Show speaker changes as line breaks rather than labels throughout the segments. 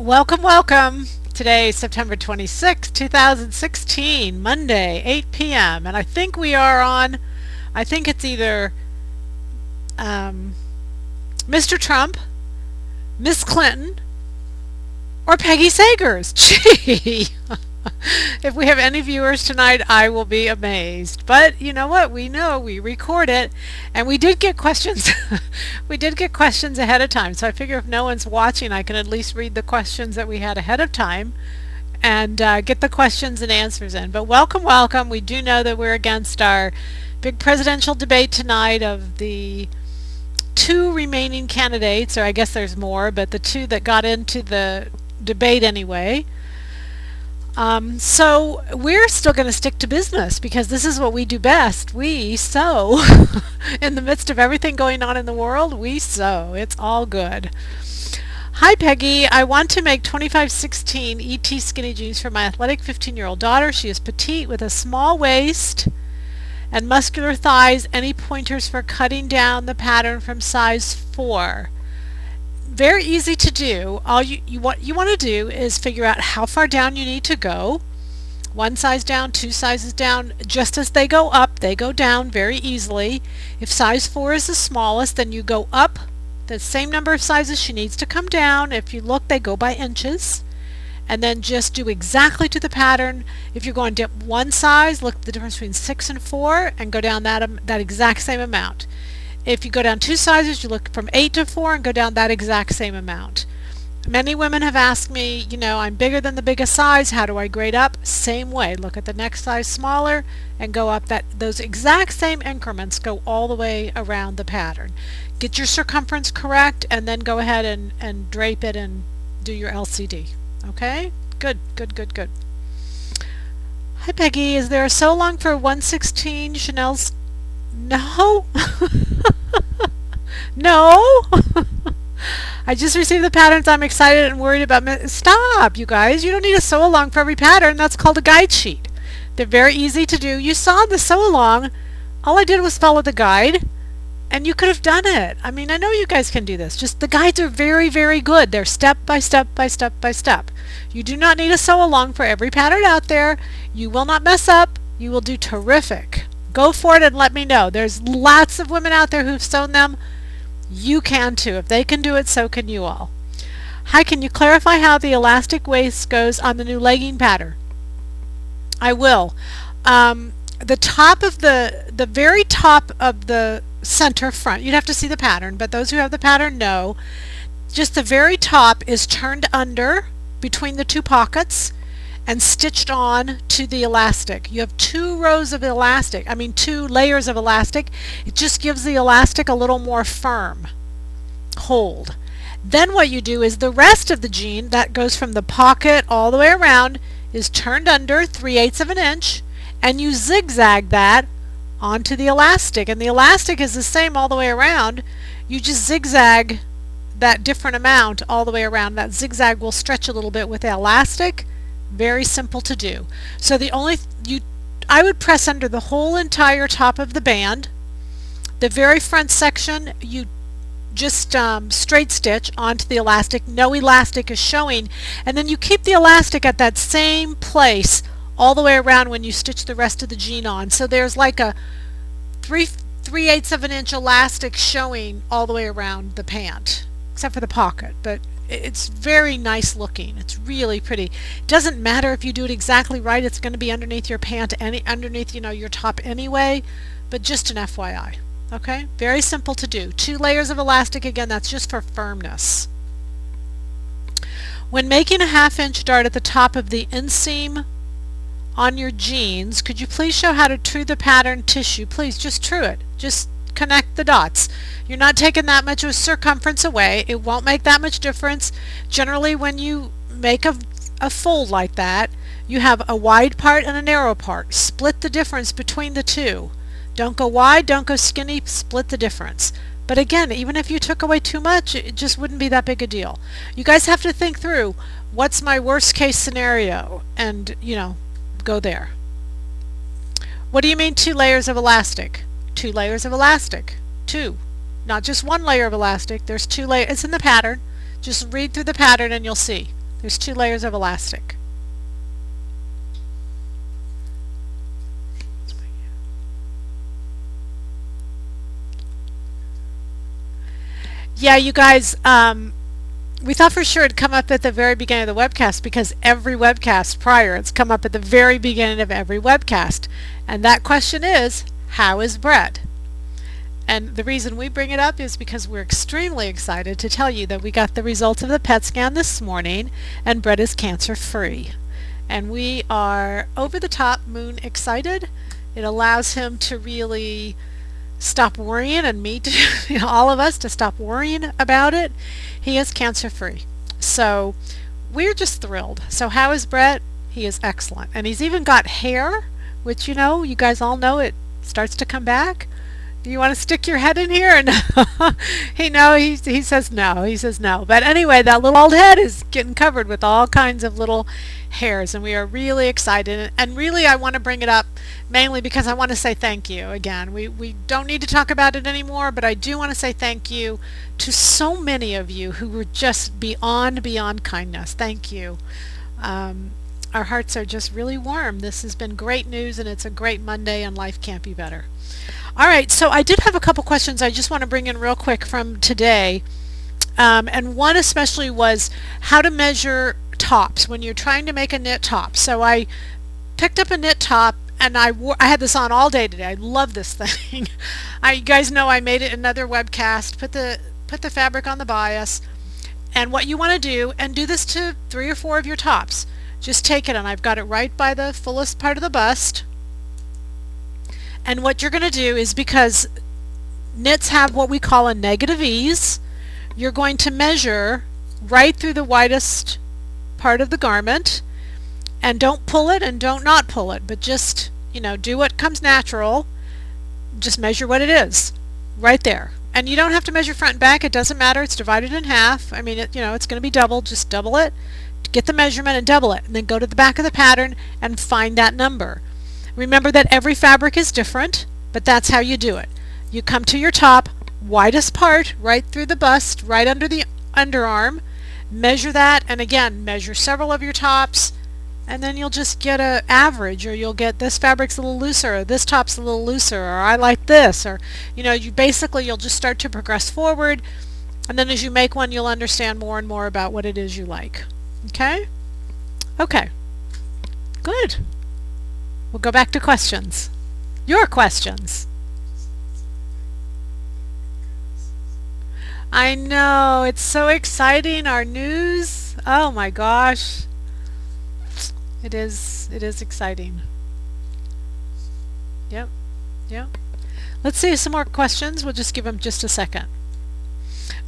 Welcome, welcome. Today is September 26, 2016, Monday, 8 p.m. And I think we are on, I think it's either Mr. Trump, Miss Clinton, or Peggy Sagers. Gee, if we have any viewers tonight, I will be amazed. But you know what? We know we record it, and we did get questions. We did get questions ahead of time. So I figure if no one's watching, I can at least read the questions that we had ahead of time and get the questions and answers in. But welcome, welcome. We do know that we're against our big presidential debate tonight of the two remaining candidates, or I guess there's more, but the two that got into the debate anyway. So we're still going to stick to business because this is what we do best. We sew. In the midst of everything going on in the world, we sew. It's all good. Hi Peggy, I want to make 2516 ET skinny jeans for my athletic 15-year-old daughter. She is petite with a small waist and muscular thighs. Any pointers for cutting down the pattern from size 4? Very easy to do. All what you want to do is figure out how far down you need to go. One size down, two sizes down. Just as they go up, they go down very easily. If size 4 is the smallest, then you go up the same number of sizes she needs to come down. If you look, they go by inches. And then just do exactly to the pattern. If you're going down one size, look at the difference between 6 and 4 and go down that exact same amount. If you go down two sizes, you look from 8 to 4 and go down that exact same amount. Many women have asked me, I'm bigger than the biggest size, how do I grade up? Same way, look at the next size smaller and go up those exact same increments, go all the way around the pattern. Get your circumference correct and then go ahead and drape it and do your LCD. Okay? Good, good, good, good. Hi Peggy, is there a sew along for 116 Chanel's? No. No. I just received the patterns. I'm excited and worried about. Stop, you guys. You don't need a sew along for every pattern. That's called a guide sheet. They're very easy to do. You saw the sew along. All I did was follow the guide, and you could have done it. I mean, I know you guys can do this. Just the guides are very, very good. They're step by step by step by step. You do not need a sew along for every pattern out there. You will not mess up. You will do terrific. Go for it and let me know. There's lots of women out there who've sewn them. You can too. If they can do it, so can you all. Hi, can you clarify how the elastic waist goes on the new legging pattern? I will. The top of the very top of the center front, you'd have to see the pattern, but those who have the pattern know, just the very top is turned under between the two pockets and stitched on to the elastic. You have two layers of elastic. It just gives the elastic a little more firm hold. Then what you do is the rest of the jean that goes from the pocket all the way around is turned under 3/8 of an inch, and you zigzag that onto the elastic. And the elastic is the same all the way around. You just zigzag that different amount all the way around. That zigzag will stretch a little bit with the elastic. Very simple to do. So I would press under the whole entire top of the band. The very front section you just straight stitch onto the elastic. No elastic is showing, and then you keep the elastic at that same place all the way around when you stitch the rest of the jean on. So there's like a 3/8 of an inch elastic showing all the way around the pant, except for the pocket, but it's very nice looking. It's really pretty. It doesn't matter if you do it exactly right. It's going to be underneath your pant, underneath your top anyway, but just an FYI. Okay? Very simple to do. 2 layers of elastic, again, that's just for firmness. When making a 1/2 inch dart at the top of the inseam on your jeans, could you please show how to true the pattern tissue? Please just true it. Just connect the dots. You're not taking that much of circumference away. It won't make that much difference. Generally, when you make a fold like that, you have a wide part and a narrow part. Split the difference between the two. Don't go wide, don't go skinny, split the difference. But again, even if you took away too much, it just wouldn't be that big a deal. You guys have to think through, what's my worst case scenario? And, go there. What do you mean 2 layers of elastic? 2 layers of elastic. 2. Not just 1 layer of elastic. There's 2 layers. It's in the pattern. Just read through the pattern and you'll see. There's 2 layers of elastic. Yeah, you guys, we thought for sure it'd come up at the very beginning of the webcast because every webcast prior, it's come up at the very beginning of every webcast. And that question is, how is Brett? And the reason we bring it up is because we're extremely excited to tell you that we got the results of the PET scan this morning and Brett is cancer free. And we are over the top moon excited. It allows him to really stop worrying, and me to, all of us to stop worrying about it. He is cancer free. So we're just thrilled. So how is Brett? He is excellent. And he's even got hair, which you guys all know it starts to come back. Do you want to stick your head in here? And he says no. He says no. But anyway, that little bald head is getting covered with all kinds of little hairs, and we are really excited. And really, I want to bring it up mainly because I want to say thank you again. We don't need to talk about it anymore, but I do want to say thank you to so many of you who were just beyond kindness. Thank you. Our hearts are just really warm. This has been great news, and it's a great Monday, and life can't be better. All right, so I did have a couple questions I just want to bring in real quick from today. And one especially was how to measure tops when you're trying to make a knit top. So I picked up a knit top, and I had this on all day today. I love this thing. You guys know I made it another webcast, put the fabric on the bias. And what you want to do, and do this to 3 or 4 of your tops, just take it, and I've got it right by the fullest part of the bust. And what you're going to do is, because knits have what we call a negative ease, you're going to measure right through the widest part of the garment, and don't pull it and don't not pull it, but just do what comes natural. Just measure what it is right there. And you don't have to measure front and back. It doesn't matter. It's divided in half. I mean, it's going to be doubled. Just double it, get the measurement and double it, and then go to the back of the pattern and find that number. Remember that every fabric is different, but that's how you do it. You come to your top, widest part, right through the bust, right under the underarm, measure that, and again, measure several of your tops, and then you'll just get an average, or you'll get this fabric's a little looser, or this top's a little looser, or I like this, or you'll just start to progress forward, and then as you make one, you'll understand more and more about what it is you like. Okay? Okay. Good. We'll go back to questions. Your questions. I know, it's so exciting, our news. Oh my gosh. It is exciting. Yep. Let's see some more questions. We'll just give them just a second.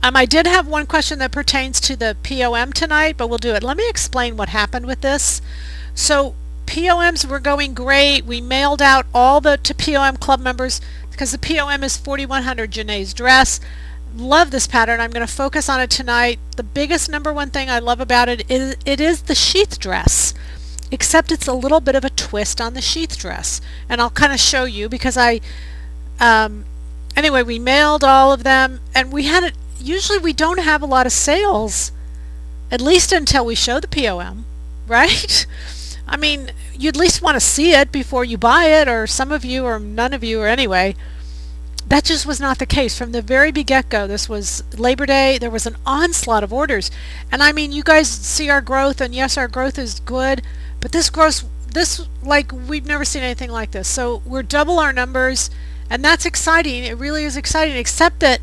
I did have one question that pertains to the POM tonight, but we'll do it. Let me explain what happened with this. So POMs were going great. We mailed out all to POM club members because the POM is 4100 Janae's dress. Love this pattern. I'm going to focus on it tonight. The biggest number one thing I love about it is the sheath dress, except it's a little bit of a twist on the sheath dress. And I'll kind of show you because anyway, we mailed all of them, and we had it. Usually we don't have a lot of sales, at least until we show the POM, right? I mean, you at least want to see it before you buy it, or some of you, or none of you, or anyway. That just was not the case. From the very get-go, this was Labor Day, there was an onslaught of orders. And I mean, you guys see our growth, and yes, our growth is good, but this growth, like, we've never seen anything like this. So we're double our numbers, and that's exciting. It really is exciting, except that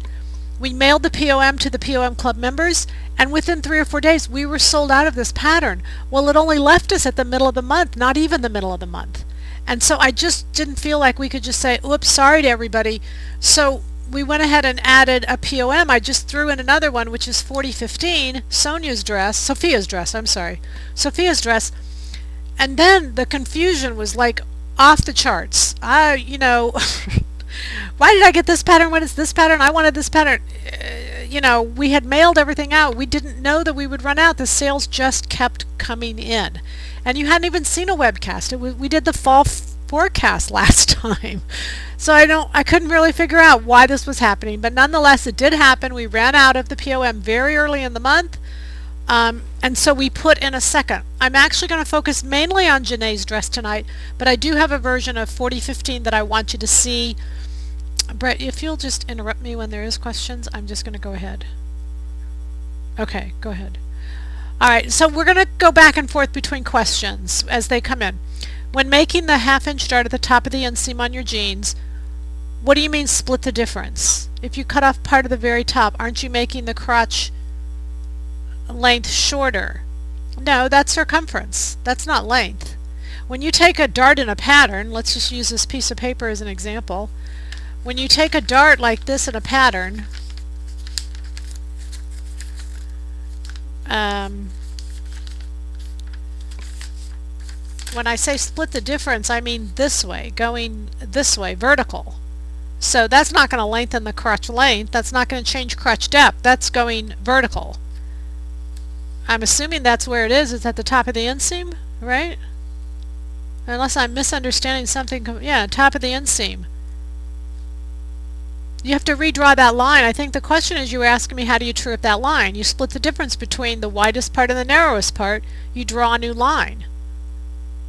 we mailed the POM to the POM club members, and within 3 or 4 days we were sold out of this pattern. Well, it only left us at the middle of the month, not even the middle of the month. And so I just didn't feel like we could just say, oops, sorry to everybody. So we went ahead and added a POM. I just threw in another one, which is 4015, Sophia's dress, Sophia's dress. And then the confusion was like off the charts. Why did I get this pattern when it's this pattern? I wanted this pattern. We had mailed everything out. We didn't know that we would run out. The sales just kept coming in. And you hadn't even seen a webcast. We did the fall forecast last time. So I couldn't really figure out why this was happening. But nonetheless, it did happen. We ran out of the POM very early in the month. And so we put in a second. I'm actually going to focus mainly on Janae's dress tonight, but I do have a version of 4015 that I want you to see. Brett, if you'll just interrupt me when there is questions, I'm just going to go ahead. Okay, go ahead. All right, so we're going to go back and forth between questions as they come in. When making the 1/2 inch dart at the top of the inseam on your jeans, what do you mean split the difference? If you cut off part of the very top, aren't you making the crotch length shorter? No, that's circumference. That's not length. When you take a dart in a pattern, let's just use this piece of paper as an example. When you take a dart like this in a pattern, when I say split the difference, I mean this way, going this way, vertical. So that's not going to lengthen the crotch length. That's not going to change crotch depth. That's going vertical. I'm assuming that's where it is. It's at the top of the inseam, right? Unless I'm misunderstanding something. Yeah, top of the inseam. You have to redraw that line. I think the question is, you were asking me, how do you true up that line? You split the difference between the widest part and the narrowest part. You draw a new line.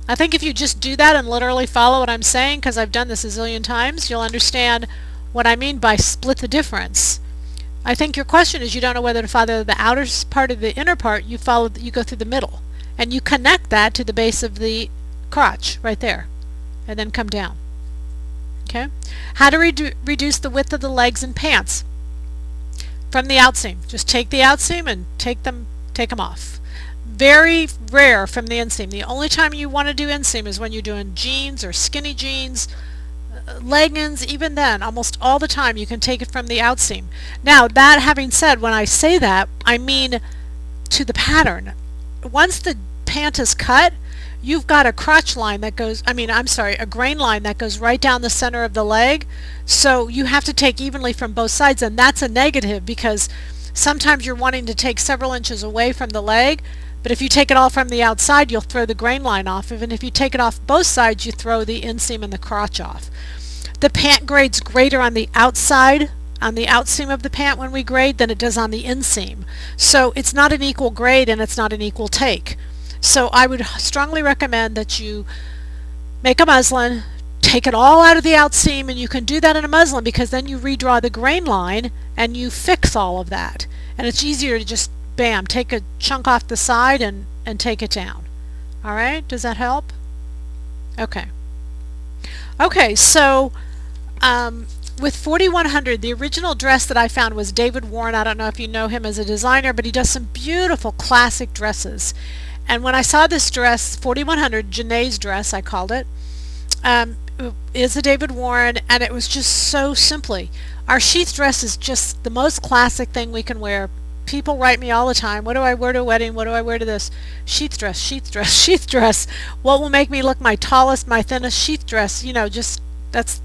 I think if you just do that and literally follow what I'm saying, because I've done this a zillion times, you'll understand what I mean by split the difference. I think your question is, you don't know whether to follow the outer part or the inner part. You go through the middle, and you connect that to the base of the crotch right there, and then come down. Okay? How to reduce the width of the legs and pants from the outseam. Just take the outseam and take them off. Very rare from the inseam. The only time you want to do inseam is when you're doing jeans or skinny jeans, leggings. Even then, almost all the time you can take it from the outseam. Now, that having said, when I say that, I mean to the pattern. Once the pant is cut, you've got a crotch line that goes, a grain line that goes right down the center of the leg. So you have to take evenly from both sides, and that's a negative, because sometimes you're wanting to take several inches away from the leg, but if you take it all from the outside, you'll throw the grain line off. Even if you take it off both sides, you throw the inseam and the crotch off. The pant grades greater on the outside, on the outseam of the pant when we grade, than it does on the inseam. So it's not an equal grade, and it's not an equal take. So I would strongly recommend that you make a muslin, take it all out of the outseam, and you can do that in a muslin because then you redraw the grain line and you fix all of that. And it's easier to just, bam, take a chunk off the side and take it down. All right, does that help? Okay. Okay, so with 4100, the original dress that I found was David Warren. I don't know if you know him as a designer, but he does some beautiful classic dresses. And when I saw this dress, 4100, Jane's dress, I called it, is a David Warren, and it was just so simply. Our sheath dress is just the most classic thing we can wear. People write me all the time, what do I wear to a wedding? What do I wear to this? Sheath dress, sheath dress, sheath dress. What will make me look my tallest, my thinnest? Sheath dress. You know, just, that's,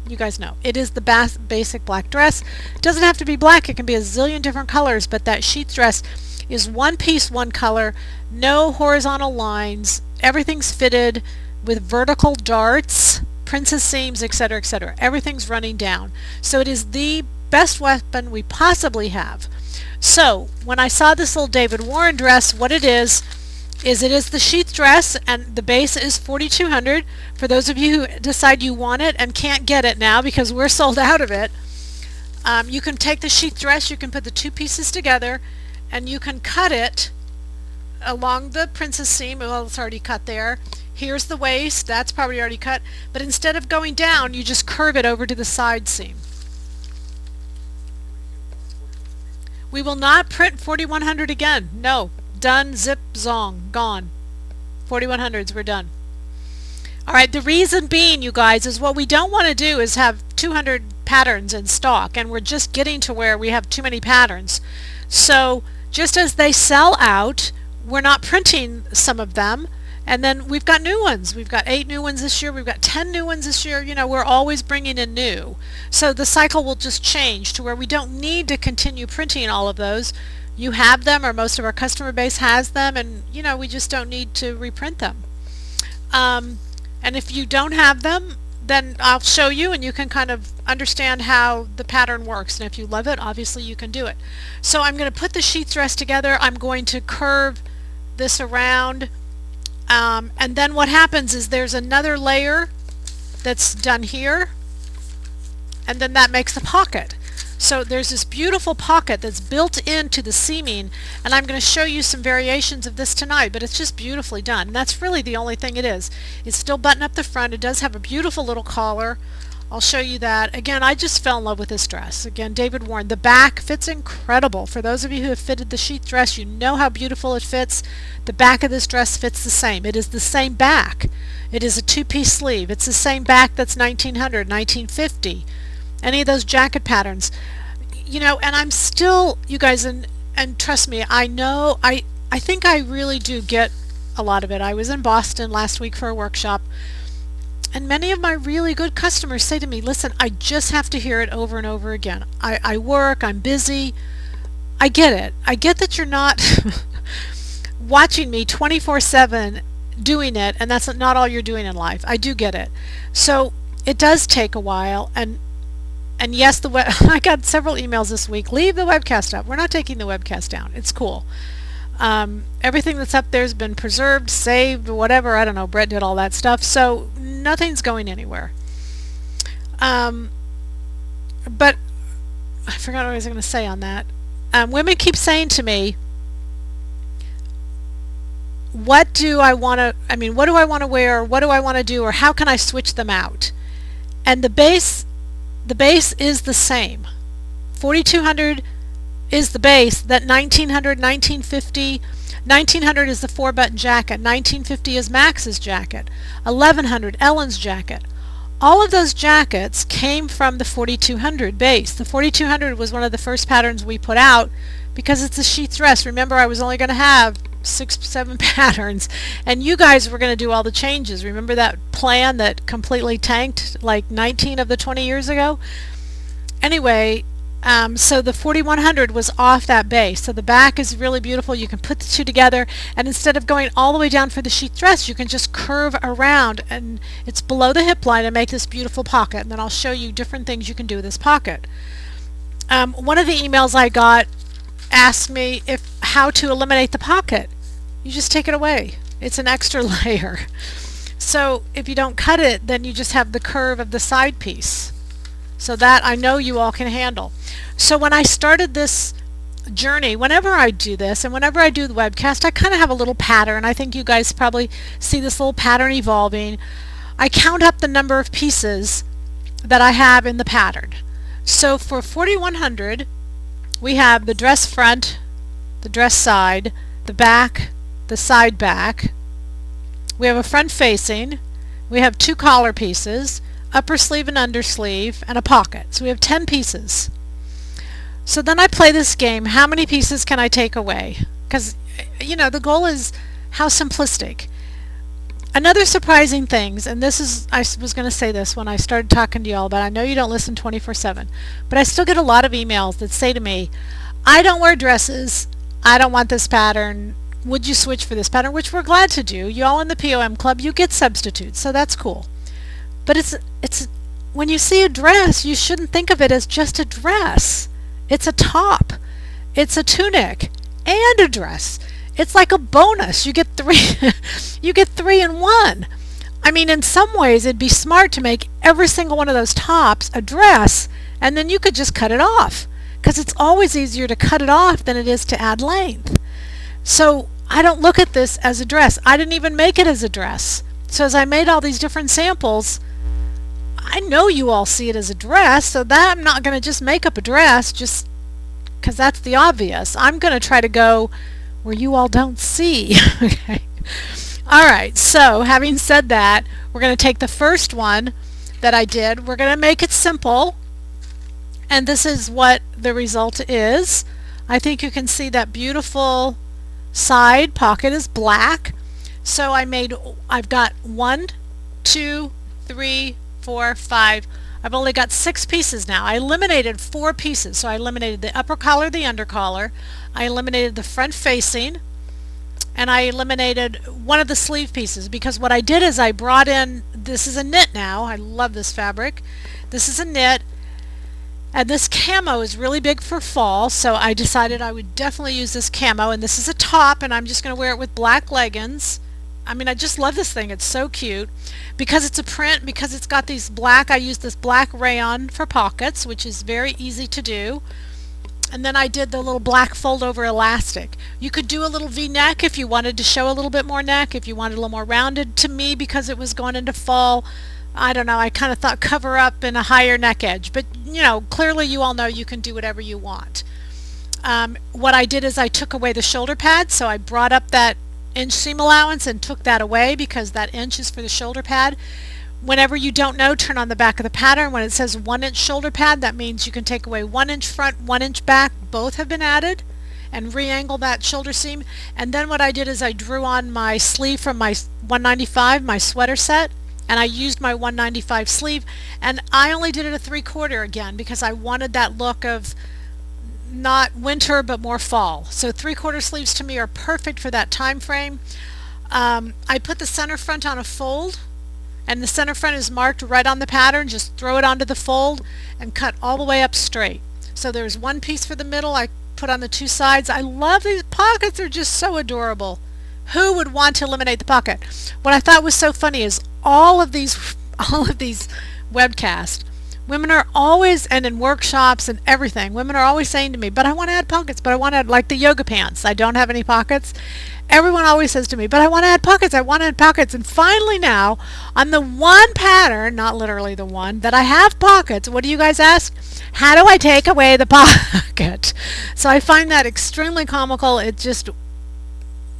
you guys know. It is the basic black dress. It doesn't have to be black. It can be a zillion different colors, but that sheath dress is one piece, one color, no horizontal lines. Everything's fitted with vertical darts, princess seams, etc., etc. Everything's running down. So it is the best weapon we possibly have. So when I saw this little David Warren dress, what it is it is the sheath dress, and the base is 4200. For those of you who decide you want it and can't get it now because we're sold out of it, you can take the sheath dress, you can put the two pieces together, and you can cut it along the princess seam. Well, it's already cut there. Here's the waist, that's probably already cut, but instead of going down, you just curve it over to the side seam. We will not print 4100 again. No. Done, zip, zong, gone. 4100s, we're done. Alright, the reason being, you guys, is what we don't want to do is have 200 patterns in stock, and we're just getting to where we have too many patterns. So, just as they sell out, we're not printing some of them, and then we've got new ones. We've got 8 new ones this year. We've got 10 new ones this year. You know, we're always bringing in new. So the cycle will just change to where we don't need to continue printing all of those. You have them, or most of our customer base has them, and you know, we just don't need to reprint them. And if you don't have them, then I'll show you and you can kind of understand how the pattern works. And if you love it, obviously you can do it. So I'm going to put the sheath dress together. I'm going to curve this around. And then what happens is there's another layer that's done here. And then that makes the pocket. So there's this beautiful pocket that's built into the seaming, and I'm going to show you some variations of this tonight, but it's just beautifully done. And that's really the only thing it is. It's still buttoned up the front. It does have a beautiful little collar. I'll show you that. Again, I just fell in love with this dress. Again, David Warren. The back fits incredible. For those of you who have fitted the sheath dress, you know how beautiful it fits. The back of this dress fits the same. It is the same back. It is a two-piece sleeve. It's the same back that's 1900, 1950. Any of those jacket patterns, you know. And I'm still, you guys, and trust me, I know, I think I really do get a lot of it. I was in Boston last week for a workshop, and many of my really good customers say to me, listen, I just have to hear it over and over again. I work, I'm busy. I get it. I get that you're not watching me 24/7 doing it, and that's not all you're doing in life. I do get it. So it does take a while, and yes, I got several emails this week. Leave the webcast up. We're not taking the webcast down. It's cool. Everything that's up there has been preserved, saved, whatever. I don't know. Brett did all that stuff. So nothing's going anywhere. But I forgot what I was going to say on that. Women keep saying to me, what do I want to wear? What do I want to do? Or how can I switch them out? And the base is the same. 4200 is the base. That 1900, 1950, 1900 is the 4-button jacket. 1950 is Max's jacket. 1100, Ellen's jacket. All of those jackets came from the 4200 base. The 4200 was one of the first patterns we put out because it's a sheath dress. Remember, I was only going to have 6-7 patterns, and you guys were going to do all the changes. Remember that plan that completely tanked like 19 of the 20 years ago? Anyway, so the 4100 was off that base. So the back is really beautiful. You can put the two together, and instead of going all the way down for the sheath dress, you can just curve around, and it's below the hip line, and make this beautiful pocket. And then I'll show you different things you can do with this pocket. One of the emails I got asked me how to eliminate the pocket. You just take it away. It's an extra layer. So if you don't cut it, then you just have the curve of the side piece. So that I know you all can handle. So when I started this journey, whenever I do this and whenever I do the webcast, I kind of have a little pattern. I think you guys probably see this little pattern evolving. I count up the number of pieces that I have in the pattern. So for 4100, we have the dress front, the dress side, the back, the side back. We have a front facing. We have 2 collar pieces, upper sleeve and under sleeve, and a pocket. So we have 10 pieces. So then I play this game. How many pieces can I take away? Because, you know, the goal is how simplistic. Another surprising things, and this is, I was going to say this when I started talking to y'all, but I know you don't listen 24/7, but I still get a lot of emails that say to me, I don't wear dresses, I don't want this pattern, would you switch for this pattern? Which we're glad to do. You all in the PoM club, you get substitutes, so that's cool. But it's when you see a dress, you shouldn't think of it as just a dress. It's a top, it's a tunic, and a dress. It's like a bonus. You get 3 you get 3 in 1. I mean, in some ways it'd be smart to make every single one of those tops a dress, and then you could just cut it off, because it's always easier to cut it off than it is to add length. So I don't look at this as a dress. I didn't even make it as a dress. So as I made all these different samples, I know you all see it as a dress, so that I'm not going to just make up a dress just because that's the obvious. I'm going to try to go where you all don't see. Okay. All right, so having said that, we're going to take the first one that I did. We're going to make it simple, and this is what the result is. I think you can see that beautiful side pocket is black. So I've got 1, 2, 3, 4, 5. I've only got 6 pieces now. I eliminated 4 pieces. So I eliminated the upper collar, the under collar. I eliminated the front facing. and I eliminated one of the sleeve pieces, because what I did is I brought in, this is a knit now, I love this fabric, this is a knit, and this camo is really big for fall, so I decided I would definitely use this camo, and this is a top, and I'm just going to wear it with black leggings. I mean, I just love this thing, it's so cute. Because it's a print, because it's got these black, I used this black rayon for pockets, which is very easy to do. And then I did the little black fold over elastic. You could do a little V-neck if you wanted to show a little bit more neck, if you wanted a little more rounded. To me, because it was going into fall, I don't know, I kind of thought cover up in a higher neck edge. But, you know, clearly you all know you can do whatever you want. What I did is I took away the shoulder pad, so I brought up that inch seam allowance and took that away, because that inch is for the shoulder pad. Whenever you don't know, turn on the back of the pattern. When it says 1 inch shoulder pad, that means you can take away 1 inch front, 1 inch back. Both have been added, and re-angle that shoulder seam. And then what I did is I drew on my sleeve from my 195, my sweater set, and I used my 195 sleeve, and I only did it a 3/4 again, because I wanted that look of not winter but more fall. So 3/4 sleeves to me are perfect for that time frame. I put the center front on a fold, and the center front is marked right on the pattern. Just throw it onto the fold and cut all the way up straight. So there's one piece for the middle I put on the two sides. I love these pockets, they're just so adorable. Who would want to eliminate the pocket? What I thought was so funny is all of these webcasts, women are always, and in workshops and everything, women are always saying to me, but I want to add pockets, but I want to add, like the yoga pants, I don't have any pockets. Everyone always says to me, but I want to add pockets, I want to add pockets. And finally now, on the one pattern, not literally the one, that I have pockets, what do you guys ask? How do I take away the pocket? So I find that extremely comical. It just,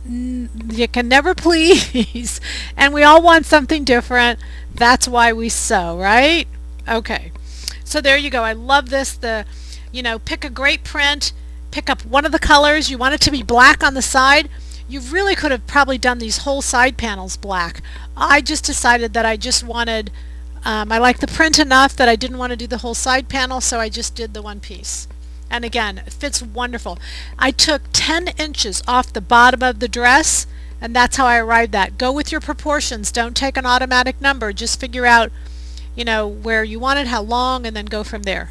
you can never please. And we all want something different. That's why we sew, right? Okay. So there you go. I love this. Pick a great print, pick up one of the colors. You want it to be black on the side. You really could have probably done these whole side panels black. I just decided that I just wanted, I like the print enough that I didn't want to do the whole side panel, so I just did the one piece. And again, it fits wonderful. I took 10 inches off the bottom of the dress, and that's how I arrived at. Go with your proportions. Don't take an automatic number. Just figure out, where you want it, how long, and then go from there.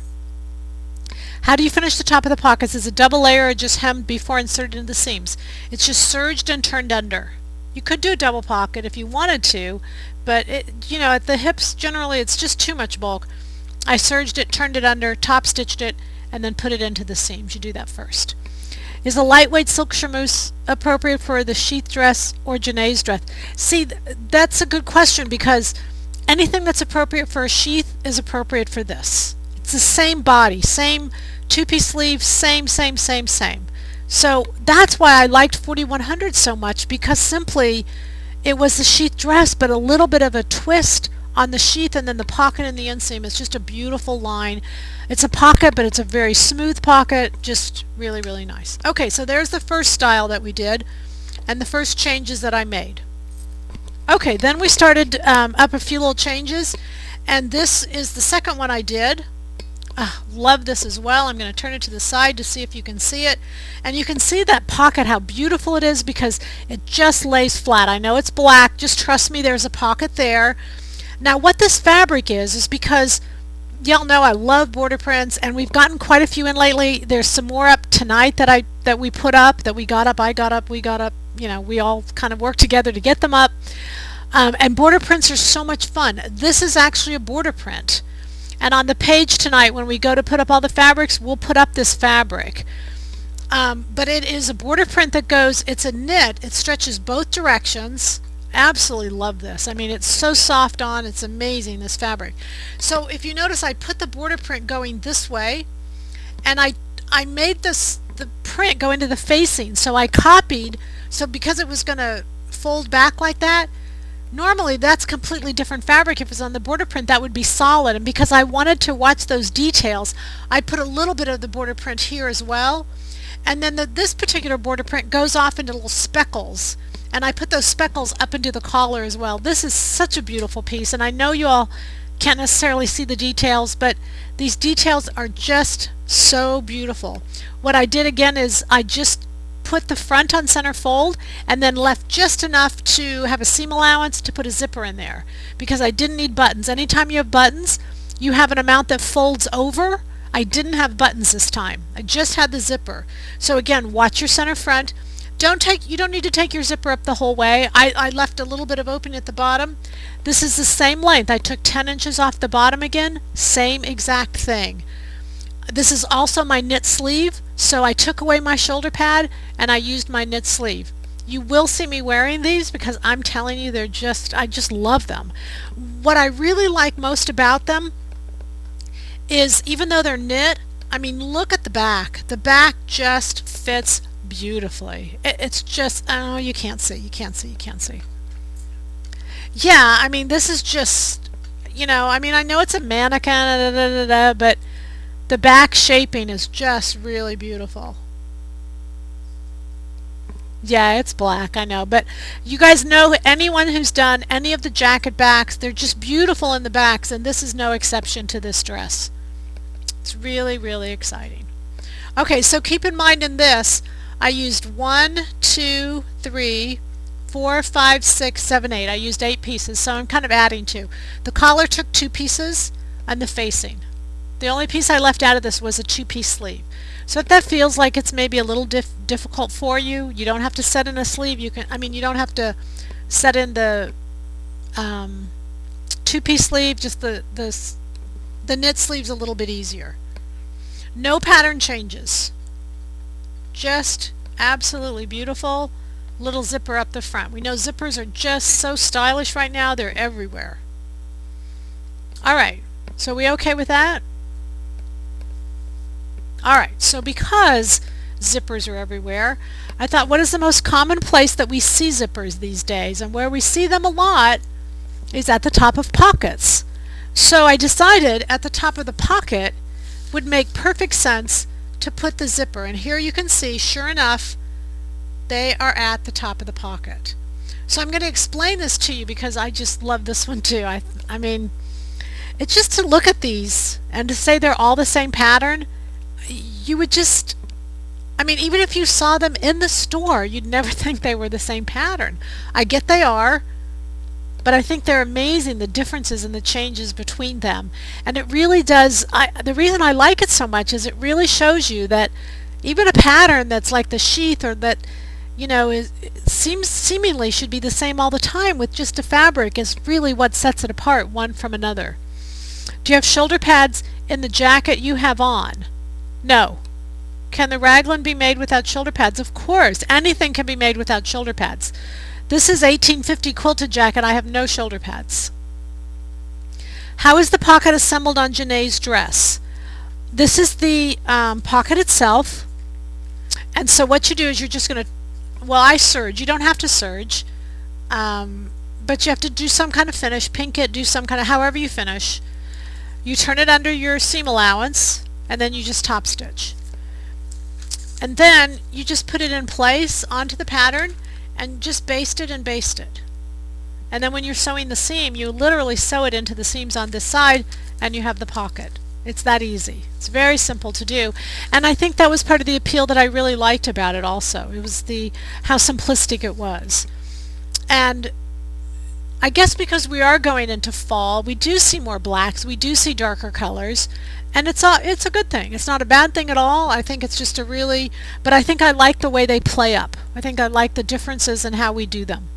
How do you finish the top of the pockets? Is a double layer or just hemmed before inserted into the seams? It's just serged and turned under. You could do a double pocket if you wanted to, but at the hips generally it's just too much bulk. I serged it, turned it under, top stitched it, and then put it into the seams. You do that first. Is a lightweight silk charmeuse appropriate for the sheath dress or Janae's dress? See, that's a good question, because anything that's appropriate for a sheath is appropriate for this. It's the same body, same two-piece sleeve, same. So that's why I liked 4100 so much, because simply it was the sheath dress, but a little bit of a twist on the sheath, and then the pocket and the inseam is just a beautiful line. It's a pocket, but it's a very smooth pocket, just really, really nice. Okay, so there's the first style that we did, and the first changes that I made. Okay, then we started up a few little changes, and this is the second one I did. Love this as well. I'm going to turn it to the side to see if you can see it. And you can see that pocket, how beautiful it is, because it just lays flat. I know it's black, just trust me, there's a pocket there. Now what this fabric is because y'all know I love border prints, and we've gotten quite a few in lately. There's some more up tonight that we put up, that we got up, I got up, we got up, we all kind of worked together to get them up. And border prints are so much fun. This is actually a border print. And on the page tonight, when we go to put up all the fabrics, we'll put up this fabric. But it is a border print that goes, it's a knit, it stretches both directions. Absolutely love this. I mean, it's so soft on, it's amazing, this fabric. So if you notice, I put the border print going this way, and I made the print go into the facing. So I copied, so because it was going to fold back like that, normally that's completely different fabric. If it was on the border print, that would be solid, and because I wanted to watch those details, I put a little bit of the border print here as well. And then this particular border print goes off into little speckles, and I put those speckles up into the collar as well. This is such a beautiful piece, and I know you all can't necessarily see the details, but these details are just so beautiful. What I did again is I just put the front on center fold and then left just enough to have a seam allowance to put a zipper in there, because I didn't need buttons. Anytime you have buttons, you have an amount that folds over. I didn't have buttons this time. I just had the zipper. So again, watch your center front. You don't need to take your zipper up the whole way. I left a little bit of opening at the bottom. This is the same length. I took 10 inches off the bottom again. Same exact thing. This is also my knit sleeve, so I took away my shoulder pad and I used my knit sleeve. You will see me wearing these because I'm telling you, I just love them. What I really like most about them is, even though they're knit, I mean, look at the back. The back just fits beautifully. It's just, oh, you can't see. Yeah, I mean, this is just, I mean, I know it's a mannequin, but the back shaping is just really beautiful. Yeah, it's black, I know, but you guys know, anyone who's done any of the jacket backs, they're just beautiful in the backs, and this is no exception to this dress. It's really, really exciting. Okay, so keep in mind in this, I used 1, 2, 3, 4, 5, 6, 7, 8. I used 8 pieces, so I'm kind of adding 2. The collar took 2 pieces, and the facing. The only piece I left out of this was a 2-piece sleeve. So if that feels like it's maybe a little difficult for you, you don't have to set in a sleeve. You don't have to set in the 2-piece sleeve. Just the knit sleeve's a little bit easier. No pattern changes. Just absolutely beautiful. Little zipper up the front. We know zippers are just so stylish right now. They're everywhere. All right. So we okay with that? Alright, so because zippers are everywhere, I thought, what is the most common place that we see zippers these days? And where we see them a lot is at the top of pockets. So I decided at the top of the pocket would make perfect sense to put the zipper. And here you can see, sure enough, they are at the top of the pocket. So I'm going to explain this to you because I just love this one too. I mean, it's just to look at these and to say they're all the same pattern. You would just, I mean, even if you saw them in the store, you'd never think they were the same pattern. I get they are, but I think they're amazing, the differences and the changes between them. And it really does, the reason I like it so much is it really shows you that even a pattern that's like the sheath, or that, seemingly should be the same all the time with just a fabric, is really what sets it apart one from another. Do you have shoulder pads in the jacket you have on? No. Can the raglan be made without shoulder pads? Of course. Anything can be made without shoulder pads. This is 1850 quilted jacket. I have no shoulder pads. How is the pocket assembled on Janae's dress? This is the pocket itself. And so what you do is you're just going to, well, I serge. You don't have to serge. But you have to do some kind of finish. Pink it, do some kind of, however you finish. You turn it under your seam allowance, and then you just top stitch. And then you just put it in place onto the pattern and just baste it and baste it. And then when you're sewing the seam, you literally sew it into the seams on this side and you have the pocket. It's that easy. It's very simple to do. And I think that was part of the appeal that I really liked about it also. It was how simplistic it was. And I guess because we are going into fall, we do see more blacks, we do see darker colors, and it's a good thing. It's not a bad thing at all. I think it's just but I think I like the way they play up. I think I like the differences in how we do them.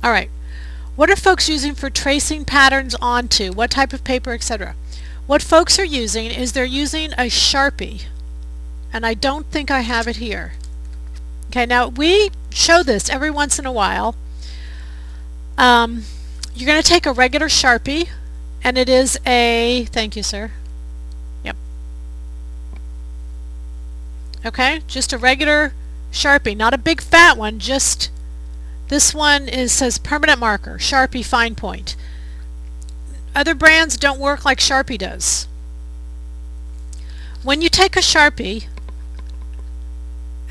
All right. What are folks using for tracing patterns onto? What type of paper, etc.? What folks are using is they're using a Sharpie, and I don't think I have it here. Okay, now we show this every once in a while. You're going to take a regular Sharpie, and it is a, thank you sir, yep, okay, just a regular Sharpie, not a big fat one, just this one says permanent marker, Sharpie fine point. Other brands don't work like Sharpie does. When you take a Sharpie,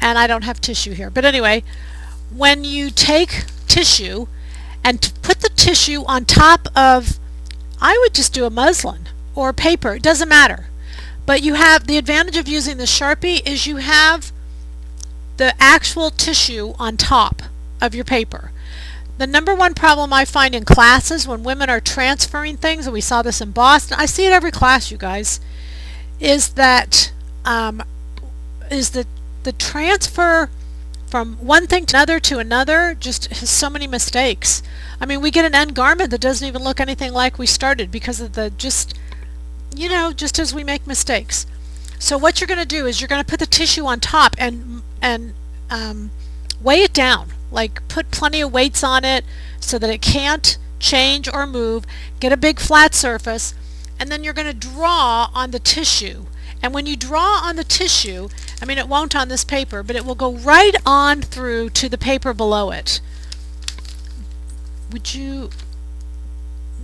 and I don't have tissue here, but anyway, when you take tissue and put the tissue on top of, I would just do a muslin or paper, it doesn't matter. But you have the advantage of using the Sharpie is you have the actual tissue on top of your paper. The number one problem I find in classes when women are transferring things, and we saw this in Boston, I see it every class, you guys, is that the transfer from one thing to another just has so many mistakes. I mean, we get an end garment that doesn't even look anything like we started because of the just as we make mistakes. So what you're going to do is you're going to put the tissue on top and weigh it down. Like put plenty of weights on it so that it can't change or move. Get a big flat surface, and then you're going to draw on the tissue. And when you draw on the tissue, I mean, it won't on this paper, but it will go right on through to the paper below it.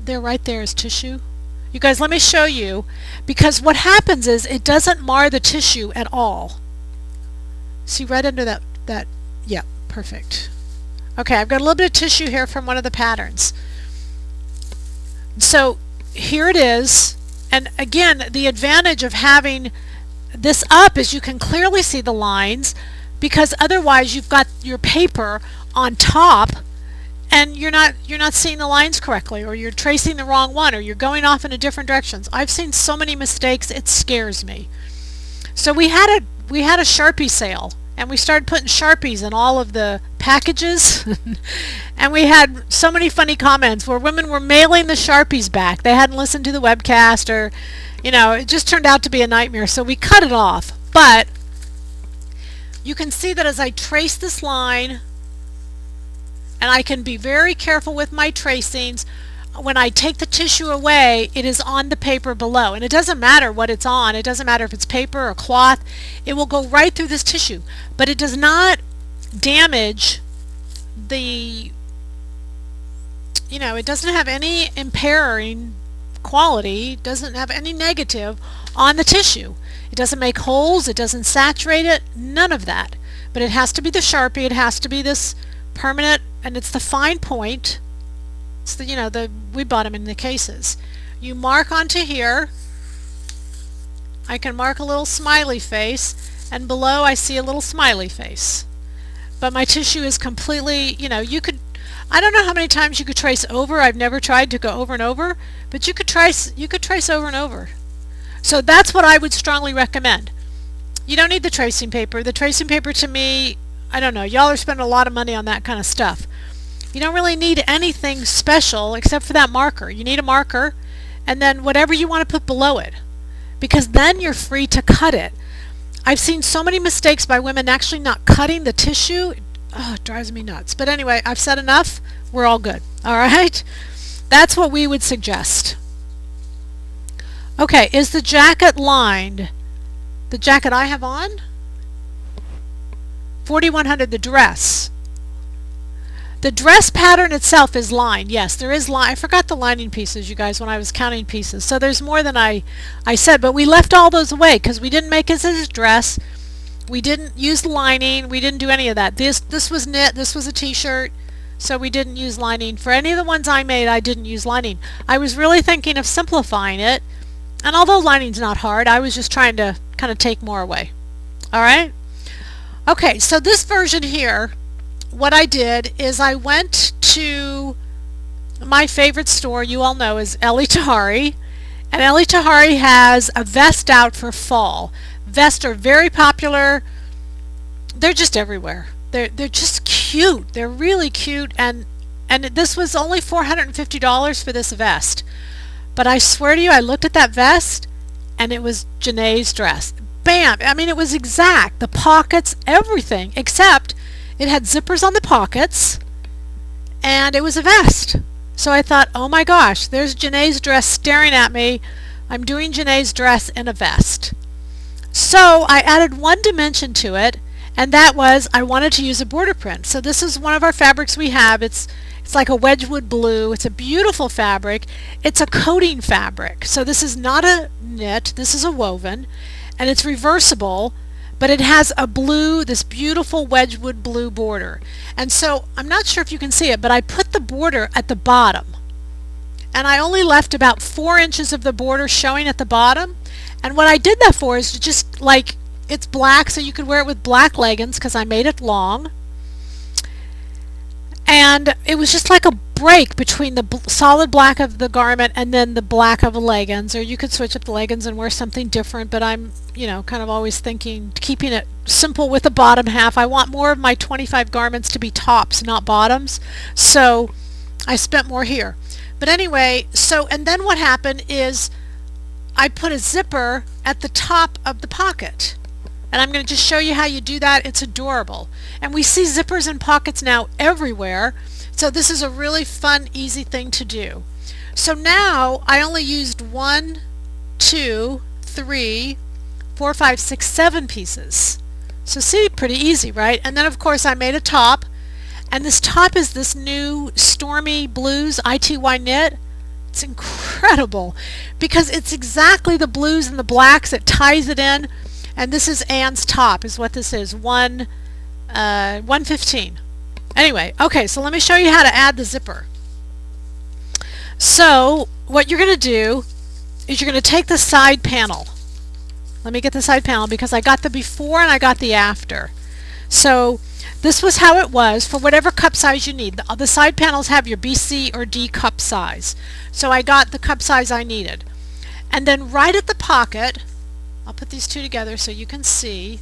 There, right there is tissue. You guys, let me show you, because what happens is it doesn't mar the tissue at all. See right under that, yeah, perfect. Okay, I've got a little bit of tissue here from one of the patterns. So here it is, and again, the advantage of having this up is you can clearly see the lines, because otherwise you've got your paper on top and you're not seeing the lines correctly, or you're tracing the wrong one, or you're going off in a different directions. I've seen so many mistakes, it scares me. So we had a Sharpie sale, and we started putting Sharpies in all of the packages and we had so many funny comments where women were mailing the Sharpies back. They hadn't listened to the webcast, or it just turned out to be a nightmare, so we cut it off. But you can see that as I trace this line, and I can be very careful with my tracings, when I take the tissue away, it is on the paper below, and it doesn't matter what it's on. It doesn't matter if it's paper or cloth. It will go right through this tissue, but it does not damage the, it doesn't have any impairing quality, doesn't have any negative on the tissue. It doesn't make holes, it doesn't saturate it, none of that. But it has to be the Sharpie, it has to be this permanent, and it's the fine point. It's the, we bought them in the cases. You mark onto here. I can mark a little smiley face, and below I see a little smiley face. But my tissue is completely, I don't know how many times you could trace over. I've never tried to go over and over, but you could trace over and over. So that's what I would strongly recommend. You don't need the tracing paper. The tracing paper, to me, I don't know, y'all are spending a lot of money on that kind of stuff. You don't really need anything special except for that marker. You need a marker, and then whatever you want to put below it, because then you're free to cut it. I've seen so many mistakes by women actually not cutting the tissue. Oh, it drives me nuts. But anyway, I've said enough. We're all good. All right? That's what we would suggest. Okay, is the jacket lined? The jacket I have on? 4100, the dress. The dress pattern itself is lined. Yes, there is line. I forgot the lining pieces, you guys, when I was counting pieces. So there's more than I said, but we left all those away because we didn't make it as a dress. We didn't use lining. We didn't do any of that. This was knit. This was a t-shirt. So we didn't use lining. For any of the ones I made, I didn't use lining. I was really thinking of simplifying it. And although lining's not hard, I was just trying to kind of take more away. All right? Okay, so this version here, what I did is I went to my favorite store, you all know, is Ellie Tahari, and Ellie Tahari has a vest out for fall. Vests are very popular. They're just everywhere. They're just cute. They're really cute, and this was only $450 for this vest. But I swear to you, I looked at that vest and it was Janae's dress. Bam! I mean, it was exact. The pockets, everything, except it had zippers on the pockets, and it was a vest. So I thought, oh my gosh, there's Janae's dress staring at me. I'm doing Janae's dress in a vest. So I added one dimension to it, and that was I wanted to use a border print. So this is one of our fabrics we have. It's like a Wedgwood blue. It's a beautiful fabric. It's a coating fabric. So this is not a knit. This is a woven, and it's reversible. But it has a blue, this beautiful Wedgwood blue border. And so I'm not sure if you can see it, but I put the border at the bottom. And I only left about 4 inches of the border showing at the bottom. And what I did that for is to just like it's black, so you could wear it with black leggings because I made it long. And it was just like a break between the solid black of the garment and then the black of the leggings. Or you could switch up the leggings and wear something different, but I'm, kind of always thinking, keeping it simple with the bottom half. I want more of my 25 garments to be tops, not bottoms. So I spent more here. But anyway, and then what happened is I put a zipper at the top of the pocket. And I'm going to just show you how you do that. It's adorable. And we see zippers and pockets now everywhere. So this is a really fun, easy thing to do. So now I only used 1, 2, 3, 4, 5, 6, 7 pieces. So see, pretty easy, right? And then of course I made a top. And this top is this new Stormy Blues ITY knit. It's incredible because it's exactly the blues and the blacks. It ties it in. And this is Anne's top, is what this is, 115. Anyway, okay, so let me show you how to add the zipper. So what you're going to do is you're going to take the side panel. Let me get the side panel because I got the before and I got the after. So this was how it was for whatever cup size you need. The side panels have your BC or D cup size. So I got the cup size I needed. And then right at the pocket, I'll put these two together so you can see,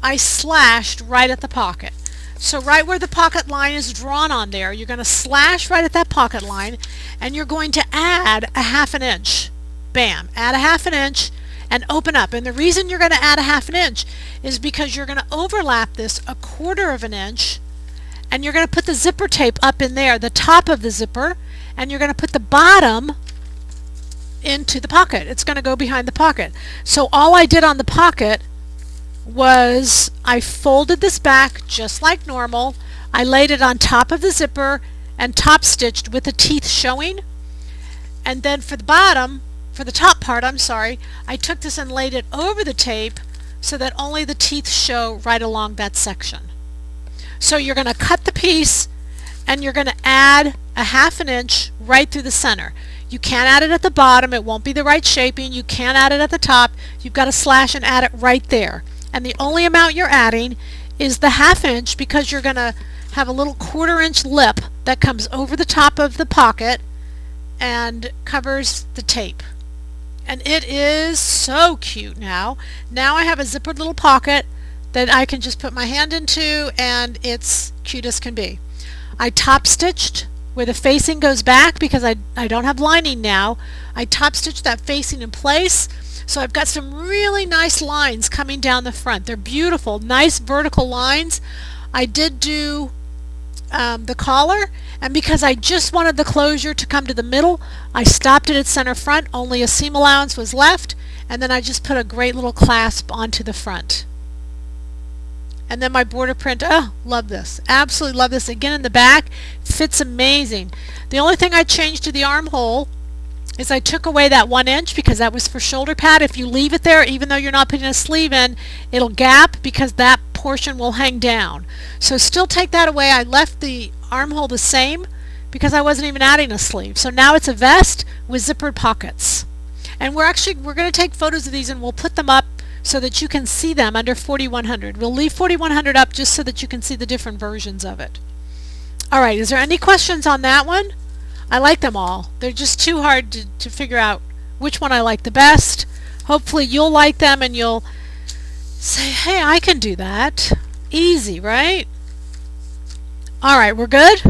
I slashed right at the pocket. So right where the pocket line is drawn on there, you're going to slash right at that pocket line and you're going to add a 1/2 inch. Bam, add a 1/2 inch and open up. And the reason you're going to add a 1/2 inch is because you're going to overlap this a 1/4 inch and you're going to put the zipper tape up in there, the top of the zipper, and you're going to put the bottom into the pocket. It's going to go behind the pocket. So all I did on the pocket was I folded this back just like normal. I laid it on top of the zipper and top stitched with the teeth showing. And then for the bottom, for the top part, I'm sorry, I took this and laid it over the tape so that only the teeth show right along that section. So you're going to cut the piece and you're going to add a 1/2 inch right through the center. You can't add it at the bottom, it won't be the right shaping. You can't add it at the top. You've got to slash and add it right there. And the only amount you're adding is the 1/2 inch because you're going to have a little 1/4 inch lip that comes over the top of the pocket and covers the tape. And it is so cute now. Now I have a zippered little pocket that I can just put my hand into and it's cute as can be. I top stitched where the facing goes back because I don't have lining now. I top stitched that facing in place. So I've got some really nice lines coming down the front. They're beautiful, nice vertical lines. I did do the collar, and because I just wanted the closure to come to the middle, I stopped it at center front. Only a seam allowance was left, and then I just put a great little clasp onto the front. And then my border print, oh, love this. Absolutely love this. Again in the back, fits amazing. The only thing I changed to the armhole is I took away that 1 inch because that was for shoulder pad. If you leave it there, even though you're not putting a sleeve in, it'll gap because that portion will hang down. So still take that away. I left the armhole the same because I wasn't even adding a sleeve. So now it's a vest with zippered pockets. And we're going to take photos of these and we'll put them up so that you can see them under 4100. We'll leave 4100 up just so that you can see the different versions of it. Alright, is there any questions on that one? I like them all. They're just too hard to figure out which one I like the best. Hopefully you'll like them and you'll say, hey, I can do that. Easy, right? Alright, we're good?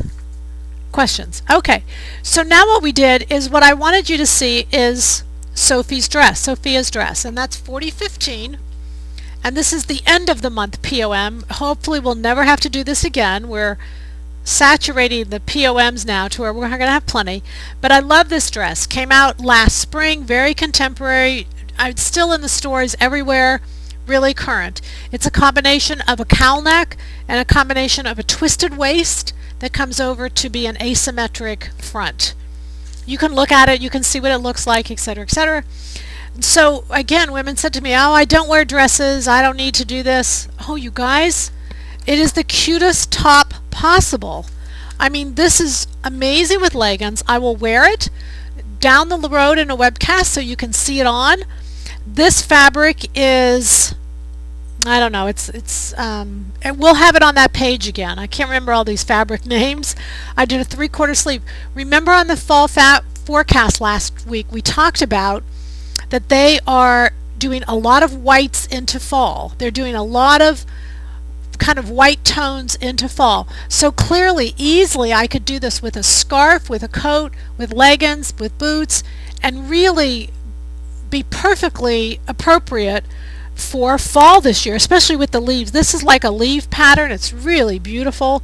Questions? Okay, so now what we did is what I wanted you to see is Sophia's dress, and that's 4015, and this is the end of the month POM. Hopefully we'll never have to do this again. We're saturating the POMs now to where we're going to have plenty, but I love this dress. Came out last spring, very contemporary. It's still in the stores everywhere, really current. It's a combination of a cowl neck and a combination of a twisted waist that comes over to be an asymmetric front. You can look at it, you can see what it looks like, etc., etc. So again, women said to me, oh, I don't wear dresses, I don't need to do this. Oh, you guys, it is the cutest top possible. I mean, this is amazing with leggings. I will wear it down the road in a webcast so you can see it on. This fabric is I don't know. And we'll have it on that page again. I can't remember all these fabric names. I did a 3/4 sleeve. Remember on the fall forecast last week, we talked about that they are doing a lot of whites into fall. They're doing a lot of kind of white tones into fall. So clearly, easily, I could do this with a scarf, with a coat, with leggings, with boots, and really be perfectly appropriate for fall this year, especially with the leaves. This is like a leaf pattern. It's really beautiful.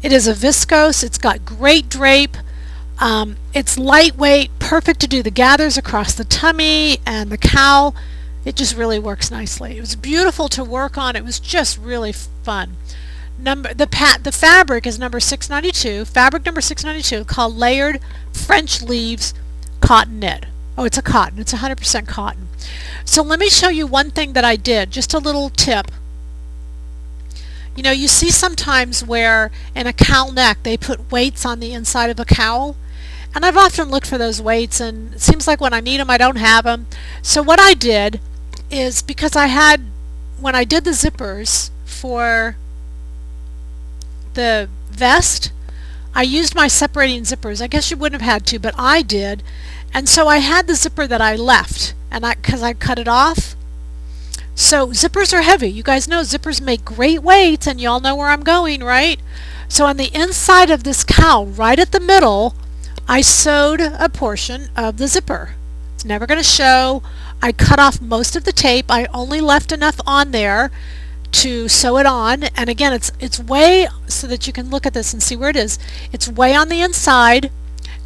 It is a viscose. It's got great drape. It's lightweight, perfect to do the gathers across the tummy and the cowl. It just really works nicely. It was beautiful to work on. It was just really fun. The fabric is number 692, fabric number 692, called Layered French Leaves Cotton Knit. Oh, it's a cotton. It's 100% cotton. So let me show you one thing that I did, just a little tip. You know, you see sometimes where in a cowl neck they put weights on the inside of a cowl. And I've often looked for those weights, and it seems like when I need them, I don't have them. So what I did is, because when I did the zippers for the vest, I used my separating zippers. I guess you wouldn't have had to, but I did. And so I had the zipper that I left, and because I cut it off. So zippers are heavy. You guys know zippers make great weights, and y'all know where I'm going, right? So on the inside of this cowl, right at the middle, I sewed a portion of the zipper. It's never going to show. I cut off most of the tape. I only left enough on there to sew it on. And again, it's way, so that you can look at this and see where it is. It's way on the inside,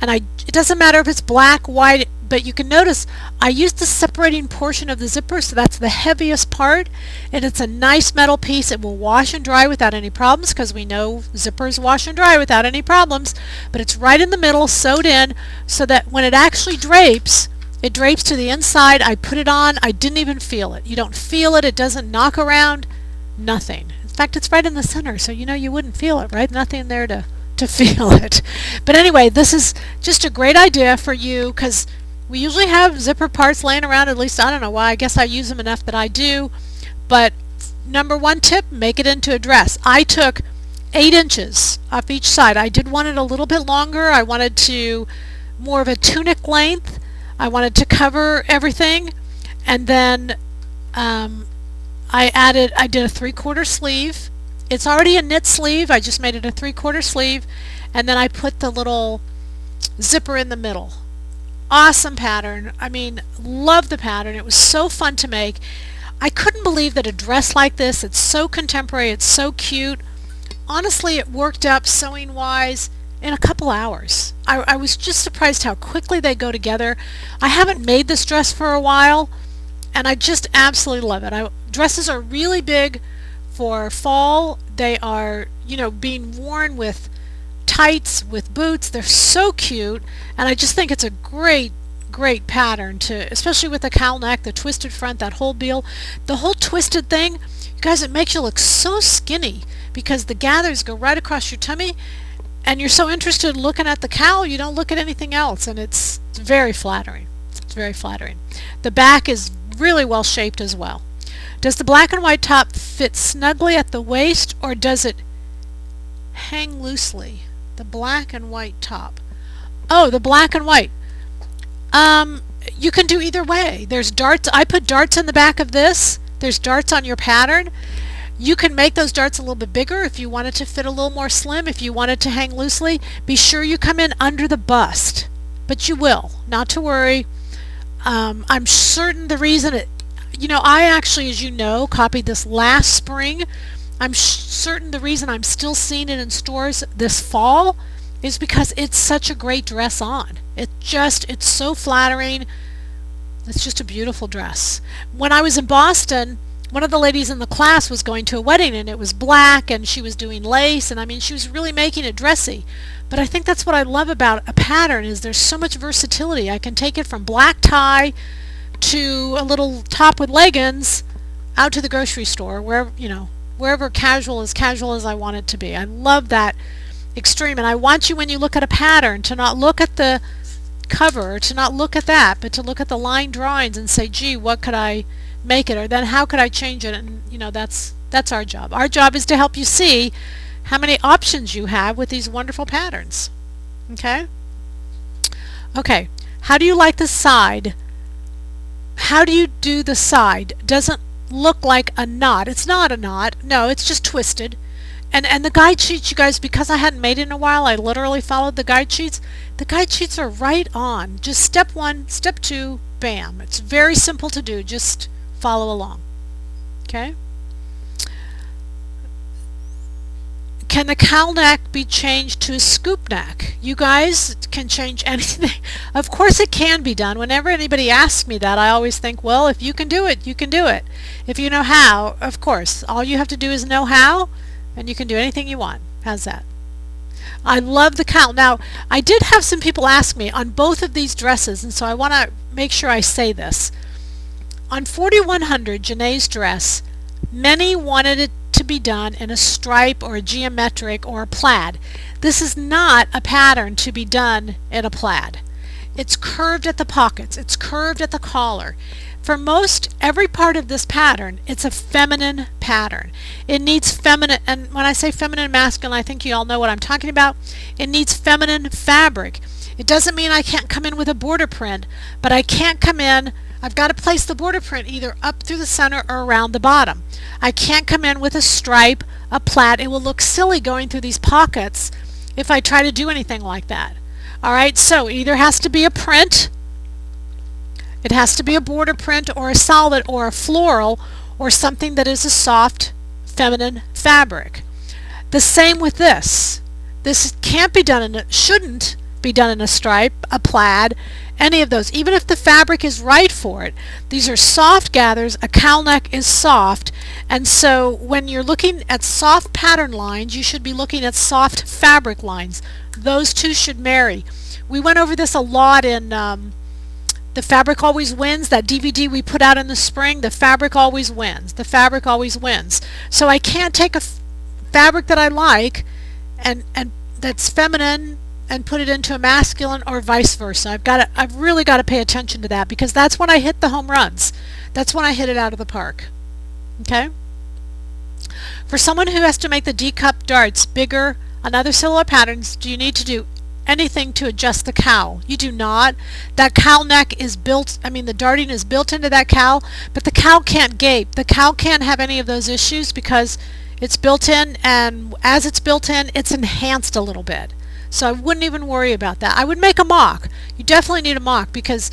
and it doesn't matter if it's black, white, but you can notice I used the separating portion of the zipper, so that's the heaviest part, and it's a nice metal piece. It will wash and dry without any problems, because we know zippers wash and dry without any problems. But it's right in the middle, sewed in, so that when it actually drapes, it drapes to the inside. I put it on. I didn't even feel it. You don't feel it. It doesn't knock around. Nothing. In fact, it's right in the center, so you know you wouldn't feel it, right? Nothing there to feel it. But anyway, this is just a great idea for you, because we usually have zipper parts laying around. At least I don't know why. I guess I use them enough that I do. But number one tip, make it into a dress. I took 8 inches off each side. I did want it a little bit longer. I wanted to more of a tunic length. I wanted to cover everything. And then I did a 3/4 sleeve. It's already a knit sleeve. I just made it a 3/4 sleeve. And then I put the little zipper in the middle. Awesome pattern. I mean, love the pattern. It was so fun to make. I couldn't believe that a dress like this, it's so contemporary, it's so cute. Honestly, it worked up sewing wise in a couple hours. I was just surprised how quickly they go together. I haven't made this dress for a while, and I just absolutely love it. Dresses are really big for fall. They are, you know, being worn with tights, with boots. They're so cute, and I just think it's a great pattern, especially with the cowl neck, the twisted front, that whole deal. The whole twisted thing, you guys, it makes you look so skinny, because the gathers go right across your tummy, and you're so interested in looking at the cowl, you don't look at anything else, and it's very flattering. It's very flattering. The back is really well shaped as well. Does the black and white top fit snugly at the waist, or does it hang loosely? The black and white top. Oh, the black and white. You can do either way. There's darts. I put darts in the back of this. There's darts on your pattern. You can make those darts a little bit bigger if you want it to fit a little more slim. If you want it to hang loosely, be sure you come in under the bust. But you will. Not to worry. I'm certain the reason I actually, as you know, copied this last spring. I'm certain the reason I'm still seeing it in stores this fall is because it's such a great dress on. It's so flattering. It's just a beautiful dress. When I was in Boston, one of the ladies in the class was going to a wedding, and it was black, and she was doing lace, and I mean, she was really making it dressy. But I think that's what I love about a pattern, is there's so much versatility. I can take it from black tie to a little top with leggings out to the grocery store, wherever casual as I want it to be. I love that extreme, and I want you, when you look at a pattern, to not look at the cover, to not look at that, but to look at the line drawings and say, gee, what could I make it, or then how could I change it? And you know, that's our job. Our job is to help you see how many options you have with these wonderful patterns. Okay? Okay, how do you like the side? How do you do the side? Doesn't look like a knot. It's not a knot. No, it's just twisted. And the guide sheets, you guys, because I hadn't made it in a while, I literally followed the guide sheets. The guide sheets are right on. Just step 1, step 2, bam. It's very simple to do. Just follow along. Okay? Can the cowl neck be changed to a scoop neck? You guys can change anything. Of course it can be done. Whenever anybody asks me that, I always think, well, if you can do it, you can do it. If you know how, of course. All you have to do is know how, and you can do anything you want. How's that? I love the cowl. Now, I did have some people ask me on both of these dresses, and so I want to make sure I say this. On 4100, Janae's dress, many wanted it to be done in a stripe or a geometric or a plaid. This is not a pattern to be done in a plaid. It's curved at the pockets. It's curved at the collar. For most every part of this pattern, it's a feminine pattern. It needs feminine, and when I say feminine and masculine, I think you all know what I'm talking about. It needs feminine fabric. It doesn't mean I can't come in with a border print, but I can't come in, I've got to place the border print either up through the center or around the bottom. I can't come in with a stripe, a plaid. It will look silly going through these pockets if I try to do anything like that. Alright, so it either has to be a print, it has to be a border print or a solid or a floral or something that is a soft feminine fabric. The same with this. This can't be done in a, shouldn't be done in a stripe, a plaid, any of those, even if the fabric is right for it. These are soft gathers. A cowl neck is soft, and so when you're looking at soft pattern lines, you should be looking at soft fabric lines. Those two should marry. We went over this a lot in The Fabric Always Wins, that DVD we put out in the spring. The fabric always wins. The fabric always wins. So I can't take a fabric that I like and that's feminine and put it into a masculine or vice versa. I've really got to pay attention to that, because that's when I hit the home runs. That's when I hit it out of the park. Okay? For someone who has to make the D-cup darts bigger on other silhouette patterns, do you need to do anything to adjust the cowl? You do not. That cowl neck is built, the darting is built into that cowl, but the cowl can't gape. The cowl can't have any of those issues because it's built in, and as it's built in, it's enhanced a little bit. So I wouldn't even worry about that. I would make a mock. You definitely need a mock, because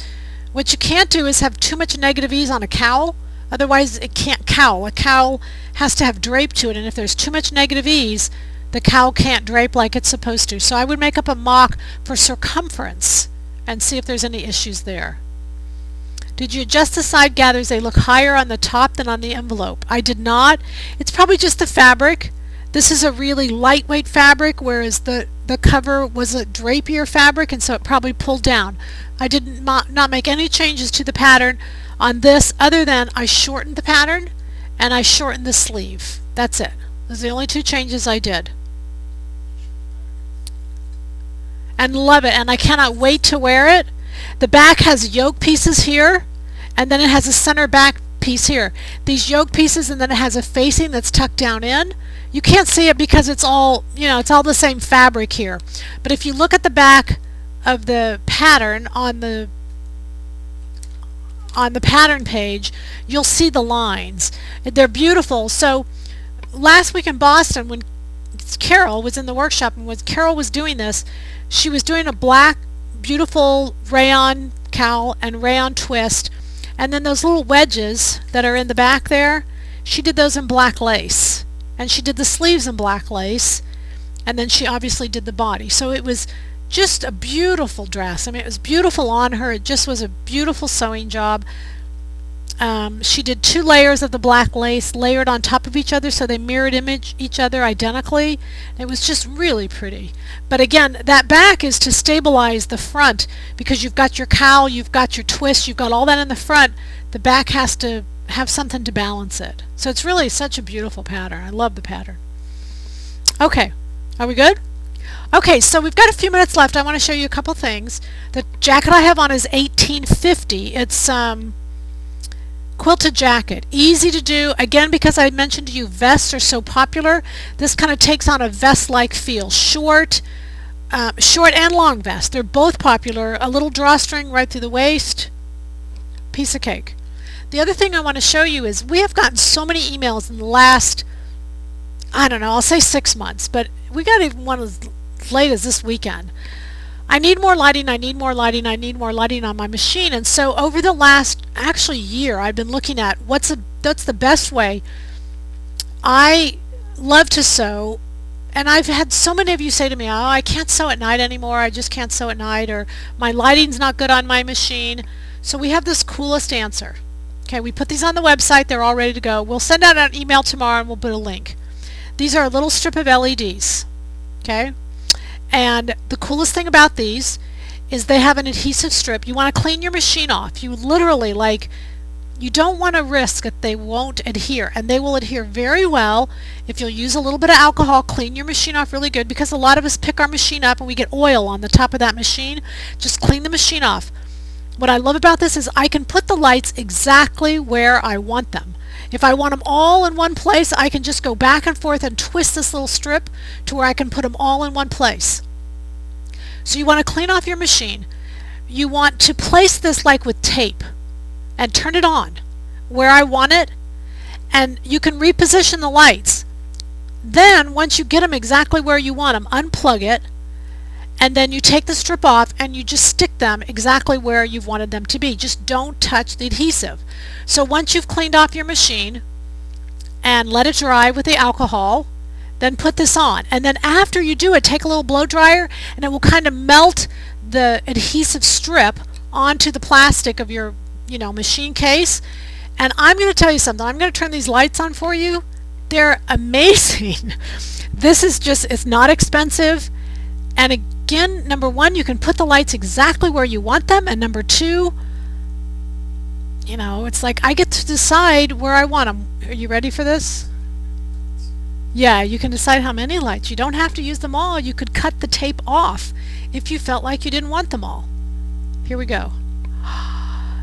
what you can't do is have too much negative ease on a cowl. Otherwise it can't cowl. A cowl has to have drape to it, and if there's too much negative ease, the cowl can't drape like it's supposed to. So I would make up a mock for circumference and see if there's any issues there. Did you adjust the side gathers? They look higher on the top than on the envelope. I did not. It's probably just the fabric. This is a really lightweight fabric, whereas the cover was a drapier fabric, and so it probably pulled down. I did not make any changes to the pattern on this, other than I shortened the pattern and I shortened the sleeve. That's it. Those are the only two changes I did. And love it, and I cannot wait to wear it. The back has yoke pieces here, and then it has a center back piece here. These yoke pieces, and then it has a facing that's tucked down in. You can't see it because it's all, it's all the same fabric here. But if you look at the back of the pattern on the pattern page, you'll see the lines. They're beautiful. So last week in Boston, when Carol was in the workshop and when Carol was doing this, she was doing a black, beautiful rayon cowl and rayon twist, and then those little wedges that are in the back there, she did those in black lace, and she did the sleeves in black lace, and then she obviously did the body. So it was just a beautiful dress. It was beautiful on her. It just was a beautiful sewing job. She did 2 layers of the black lace layered on top of each other, so they mirrored image each other identically. It was just really pretty. But again, that back is to stabilize the front, because you've got your cowl, you've got your twist, you've got all that in the front. The back has to have something to balance it. So it's really such a beautiful pattern. I love the pattern. Okay, are we good? Okay, so we've got a few minutes left. I want to show you a couple things. The jacket I have on is 1850. It's Quilted jacket, easy to do. Again, because I mentioned to you vests are so popular, this kind of takes on a vest-like feel. Short and long vest, they're both popular. A little drawstring right through the waist, piece of cake. The other thing I want to show you is we have gotten so many emails in the last, I don't know, I'll say 6 months, but we got even one as late as this weekend. I need more lighting, I need more lighting, I need more lighting on my machine. And so over the last actually year, I've been looking at what's the best way. I love to sew, and I've had so many of you say to me, oh, I can't sew at night anymore, I just can't sew at night, or my lighting's not good on my machine. So we have this coolest answer. Okay, we put these on the website, they're all ready to go. We'll send out an email tomorrow and we'll put a link. These are a little strip of LEDs. Okay? And the coolest thing about these is they have an adhesive strip. You want to clean your machine off. You literally, you don't want to risk that they won't adhere, and they will adhere very well if you'll use a little bit of alcohol, clean your machine off really good, because a lot of us pick our machine up and we get oil on the top of that machine. Just clean the machine off. What I love about this is I can put the lights exactly where I want them. If I want them all in one place, I can just go back and forth and twist this little strip to where I can put them all in one place. So you want to clean off your machine. You want to place this like with tape and turn it on where I want it, and you can reposition the lights. Then once you get them exactly where you want them, unplug it, and then you take the strip off and you just stick them exactly where you've wanted them to be. Just don't touch the adhesive. So once you've cleaned off your machine and let it dry with the alcohol, then put this on. And then after you do it, take a little blow dryer and it will kind of melt the adhesive strip onto the plastic of your machine case. And I'm going to tell you something. I'm going to turn these lights on for you. They're amazing. This is just, it's not expensive. And again, number one, you can put the lights exactly where you want them, and number two, it's like I get to decide where I want them. Are you ready for this? Yeah, you can decide how many lights. You don't have to use them all. You could cut the tape off if you felt like you didn't want them all. Here we go.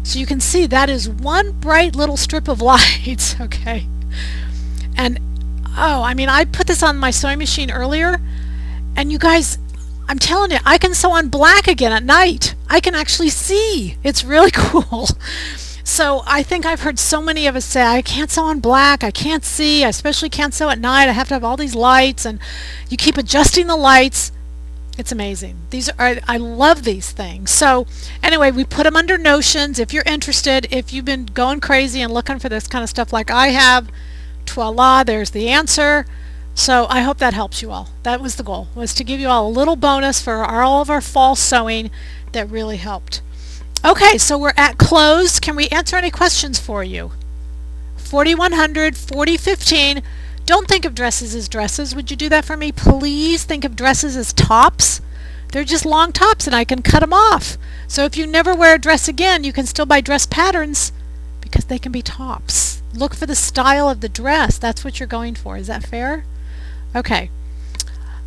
So you can see that is one bright little strip of lights, okay? And, I put this on my sewing machine earlier, and you guys, I'm telling you, I can sew on black again at night. I can actually see. It's really cool. So I think I've heard so many of us say, I can't sew on black, I can't see, I especially can't sew at night, I have to have all these lights, and you keep adjusting the lights. It's amazing. I love these things. So anyway, we put them under notions. If you're interested, if you've been going crazy and looking for this kind of stuff like I have, voila, there's the answer. So I hope that helps you all. That was the goal, was to give you all a little bonus for all of our fall sewing that really helped. Okay, so we're at close. Can we answer any questions for you? 4100, 4015. Don't think of dresses as dresses. Would you do that for me? Please think of dresses as tops. They're just long tops and I can cut them off. So if you never wear a dress again, you can still buy dress patterns because they can be tops. Look for the style of the dress. That's what you're going for. Is that fair? Okay.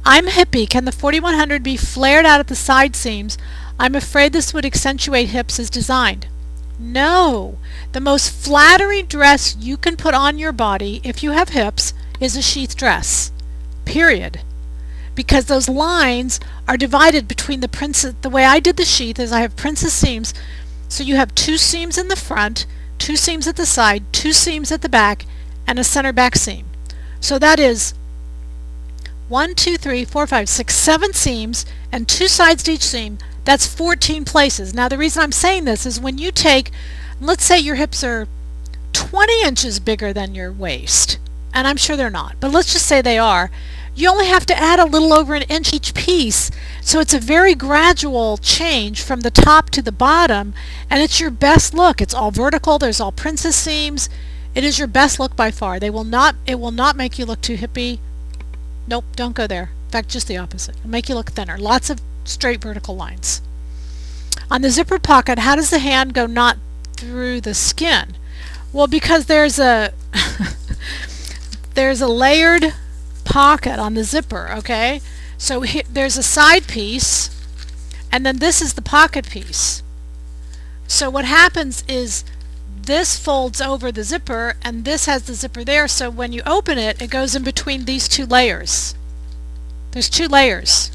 I'm hippie. Can the 4100 be flared out at the side seams? I'm afraid this would accentuate hips as designed. No. The most flattering dress you can put on your body if you have hips is a sheath dress. Period. Because those lines are divided between the princess. The way I did the sheath is I have princess seams. So you have 2 seams in the front, 2 seams at the side, 2 seams at the back, and a center back seam. So that is 1, 2, 3, 4, 5, 6, 7 seams and 2 sides to each seam. That's 14 places. Now the reason I'm saying this is when you take, let's say your hips are 20 inches bigger than your waist, and I'm sure they're not, but let's just say they are, you only have to add a little over an inch each piece. So it's a very gradual change from the top to the bottom, and it's your best look. It's all vertical, there's all princess seams. It is your best look by far. It will not make you look too hippie. Nope, don't go there. In fact, just the opposite. It'll make you look thinner. Lots of straight vertical lines. On the zipper pocket, how does the hand go not through the skin? Well, because there's a there's a layered pocket on the zipper, okay? So there's a side piece, and then this is the pocket piece. So what happens is this folds over the zipper and this has the zipper there, so when you open it, it goes in between these two layers. There's two layers.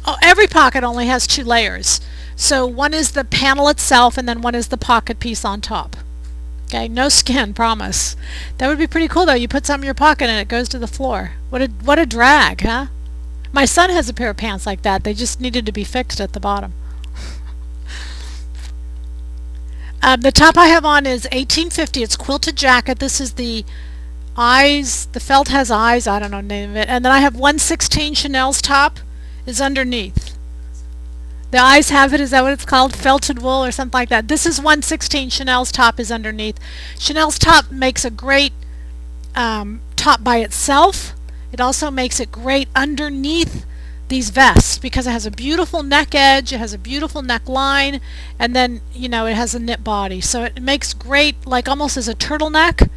Oh, every pocket only has two layers. So one is the panel itself and then one is the pocket piece on top. Okay, no skin, promise. That would be pretty cool though. You put something in your pocket and it goes to the floor. What a drag, huh? My son has a pair of pants like that. They just needed to be fixed at the bottom. The top I have on is 1850. It's quilted jacket. This is the eyes. The felt has eyes. I don't know the name of it. And then I have 116 Chanel's top is underneath. The eyes have it. Is that what it's called? Felted wool or something like that. This is 116. Chanel's top is underneath. Chanel's top makes a great top by itself. It also makes it great underneath these vests because it has a beautiful neck edge, it has a beautiful neckline, and then, you know, it has a knit body. So it makes great, like almost as a turtleneck,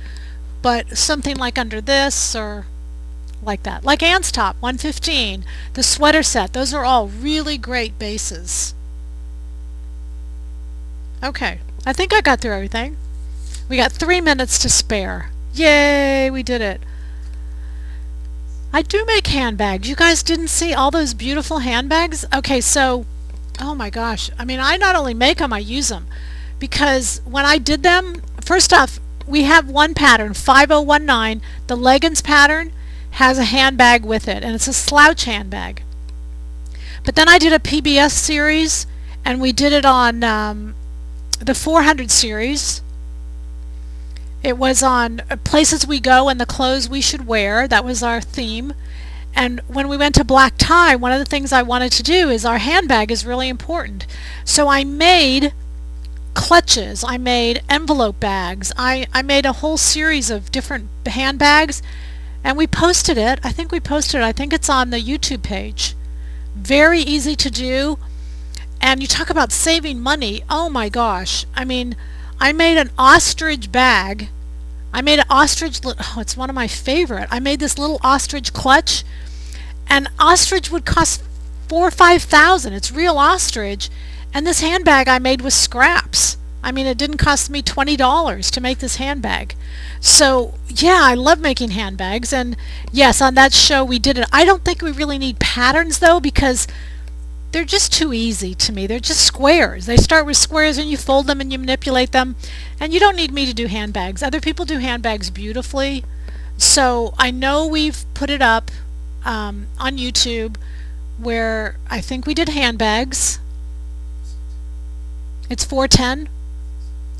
but something like under this or like that. Like Anne's top, 115, the sweater set, those are all really great bases. Okay, I think I got through everything. We got 3 minutes to spare. Yay, we did it. I do make handbags. You guys didn't see all those beautiful handbags? Okay, so, oh my gosh. I mean, I not only make them, I use them. Because when I did them, first off, we have one pattern, 5019. The leggings pattern has a handbag with it, and it's a slouch handbag. But then I did a PBS series, and we did it on the 400 series. It was on places we go and the clothes we should wear. That was our theme. And when we went to black tie, one of the things I wanted to do is our handbag is really important. So I made clutches. I made envelope bags. I made a whole series of different handbags, and we posted it. I think we posted it. I think it's on the YouTube page. Very easy to do. And you talk about saving money. Oh my gosh. I mean, I made an ostrich bag. I made an ostrich, oh, it's one of my favorite. I made this little ostrich clutch, and ostrich would cost $4,000 or $5,000. It's real ostrich, and this handbag I made with scraps. I mean, it didn't cost me $20 to make this handbag. So yeah, I love making handbags, and yes, on that show we did it. I don't think we really need patterns though, because they're just too easy to me. They're just squares. They start with squares and you fold them and you manipulate them. And you don't need me to do handbags. Other people do handbags beautifully. So I know we've put it up on YouTube where I think we did handbags. It's 410?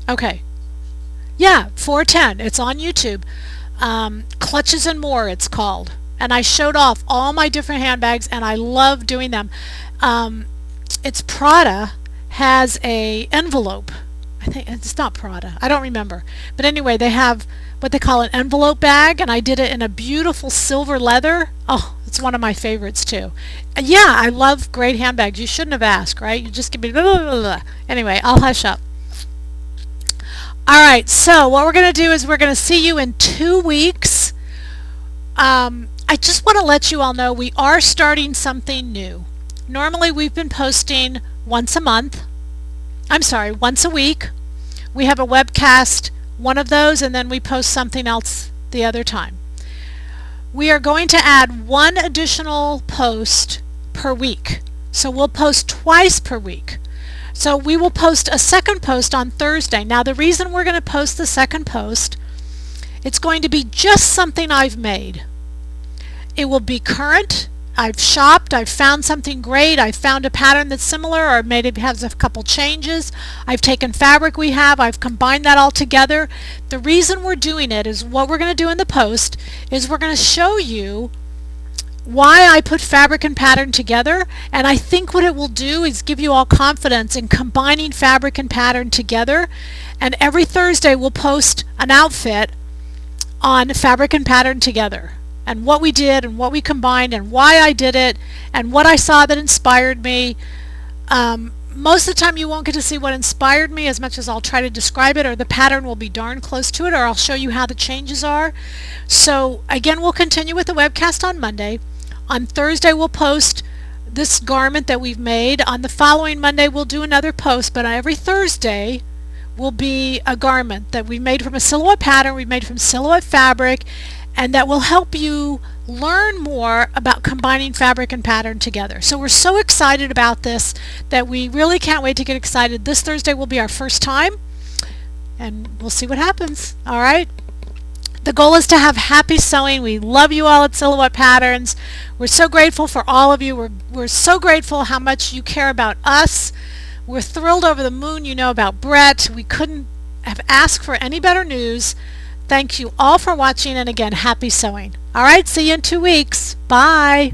Okay. Yeah, 410. It's on YouTube. Clutches and More it's called. And I showed off all my different handbags and I love doing them. It's Prada has a envelope. I think it's not Prada. I don't remember. But anyway, they have what they call an envelope bag, and I did it in a beautiful silver leather. Oh, it's one of my favorites too. And yeah, I love great handbags. You shouldn't have asked, right? You just give me blah, blah, blah, blah. Anyway, I'll hush up. All right, so what we're going to do is we're going to see you in 2 weeks. I just want to let you all know we are starting something new. Normally we've been posting once a month. I'm sorry, once a week. We have a webcast, one of those, and then we post something else the other time. We are going to add one additional post per week. So we'll post twice per week. So we will post a second post on Thursday. Now the reason we're going to post the second post, it's going to be just something I've made. It will be current. I've shopped, I've found something great, I've found a pattern that's similar, or maybe it has a couple changes. I've taken fabric we have, I've combined that all together. The reason we're doing it is what we're going to do in the post is we're going to show you why I put fabric and pattern together, and I think what it will do is give you all confidence in combining fabric and pattern together. And every Thursday we'll post an outfit on fabric and pattern together, and what we did and what we combined and why I did it and what I saw that inspired me. Most of the time you won't get to see what inspired me as much as I'll try to describe it, or the pattern will be darn close to it, or I'll show you how the changes are. So again, we'll continue with the webcast on Monday. On Thursday we'll post this garment that we've made. On the following Monday we'll do another post, but every Thursday will be a garment that we made from a silhouette pattern, we made from silhouette fabric, and that will help you learn more about combining fabric and pattern together. So we're so excited about this that we really can't wait to get excited. This Thursday will be our first time, and we'll see what happens. All right. The goal is to have happy sewing. We love you all at Silhouette Patterns. We're so grateful for all of you. We're so grateful how much you care about us. We're thrilled over the moon, you know, about Brett. We couldn't have asked for any better news. Thank you all for watching, and again, happy sewing. All right, see you in 2 weeks. Bye.